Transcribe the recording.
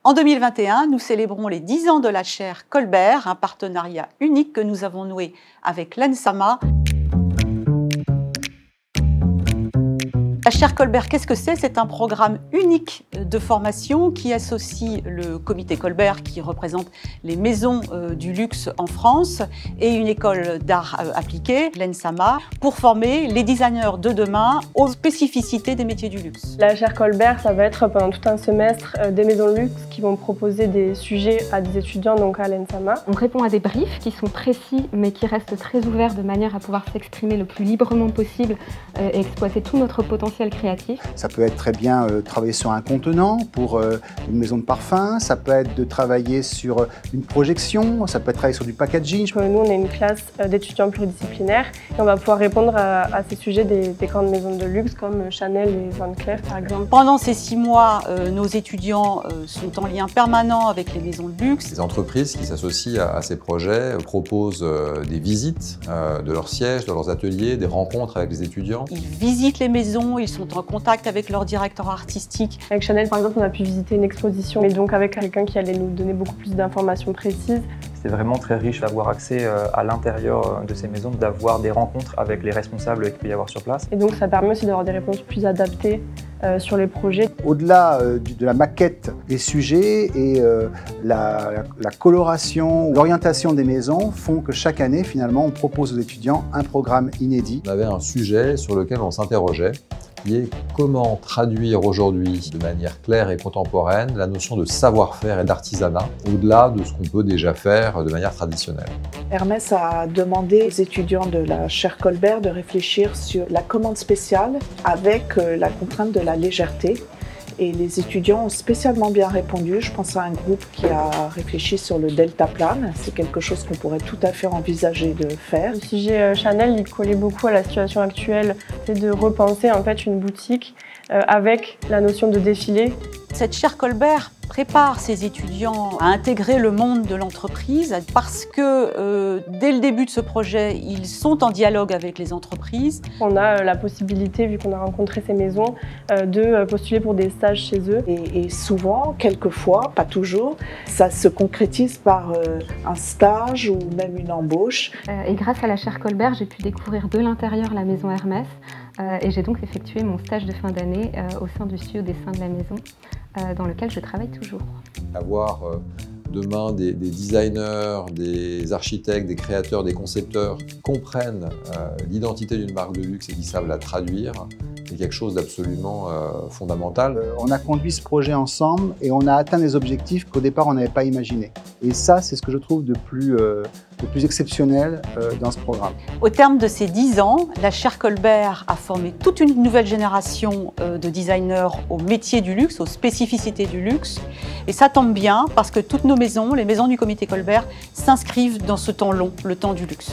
En 2021, nous célébrons les 10 ans de la chaire Colbert, un partenariat unique que nous avons noué avec l'ENSAMA. La chaire Colbert, qu'est-ce que c'est? C'est un programme unique de formation qui associe le comité Colbert, qui représente les maisons du luxe en France, et une école d'art appliquée, l'ENSAMA, pour former les designers de demain aux spécificités des métiers du luxe. La chaire Colbert, ça va être pendant tout un semestre des maisons de luxe qui vont proposer des sujets à des étudiants, donc à l'ENSAMA. On répond à des briefs qui sont précis, mais qui restent très ouverts de manière à pouvoir s'exprimer le plus librement possible et exploiter tout notre potentiel créatif. Ça peut être très bien travailler sur un contenant pour une maison de parfum, ça peut être de travailler sur une projection, ça peut être travailler sur du packaging. Nous, on est une classe d'étudiants pluridisciplinaires et on va pouvoir répondre à ces sujets des grandes maisons de luxe comme Chanel et Van Cleef par exemple. Pendant ces 6 mois, nos étudiants sont en lien permanent avec les maisons de luxe. Les entreprises qui s'associent à ces projets proposent des visites de leurs sièges, de leurs ateliers, des rencontres avec les étudiants. Ils visitent les maisons, ils sont en contact avec leur directeur artistique. Avec Chanel, par exemple, on a pu visiter une exposition, mais donc avec quelqu'un qui allait nous donner beaucoup plus d'informations précises. C'est vraiment très riche d'avoir accès à l'intérieur de ces maisons, d'avoir des rencontres avec les responsables qu'il peut y avoir sur place. Et donc ça permet aussi d'avoir des réponses plus adaptées sur les projets. Au-delà de la maquette des sujets et la coloration, l'orientation des maisons font que chaque année, finalement, on propose aux étudiants un programme inédit. On avait un sujet sur lequel on s'interrogeait, qui est comment traduire aujourd'hui de manière claire et contemporaine la notion de savoir-faire et d'artisanat au-delà de ce qu'on peut déjà faire de manière traditionnelle. Hermès a demandé aux étudiants de la chaire Colbert de réfléchir sur la commande spéciale avec la contrainte de la légèreté. Et les étudiants ont spécialement bien répondu. Je pense à un groupe qui a réfléchi sur le deltaplane. C'est quelque chose qu'on pourrait tout à fait envisager de faire. Le sujet Chanel, il collait beaucoup à la situation actuelle. C'est de repenser en fait une boutique avec la notion de défilé. Cette chaire Colbert prépare ses étudiants à intégrer le monde de l'entreprise parce que dès le début de ce projet, ils sont en dialogue avec les entreprises. On a la possibilité, vu qu'on a rencontré ces maisons, de postuler pour des stages chez eux. Et souvent, quelquefois, pas toujours, ça se concrétise par un stage ou même une embauche. Et grâce à la chaire Colbert, j'ai pu découvrir de l'intérieur la maison Hermès et j'ai donc effectué mon stage de fin d'année au sein du studio dessin de la maison, dans lequel je travaille toujours. Avoir demain des designers, des architectes, des créateurs, des concepteurs qui comprennent l'identité d'une marque de luxe et qui savent la traduire, c'est quelque chose d'absolument fondamental. On a conduit ce projet ensemble et on a atteint des objectifs qu'au départ on n'avait pas imaginés. Et ça, c'est ce que je trouve de plus exceptionnel dans ce programme. Au terme de ces 10 ans, la chaire Colbert a formé toute une nouvelle génération de designers au métier du luxe, aux spécificités du luxe. Et ça tombe bien parce que toutes nos maisons, les maisons du comité Colbert, s'inscrivent dans ce temps long, le temps du luxe.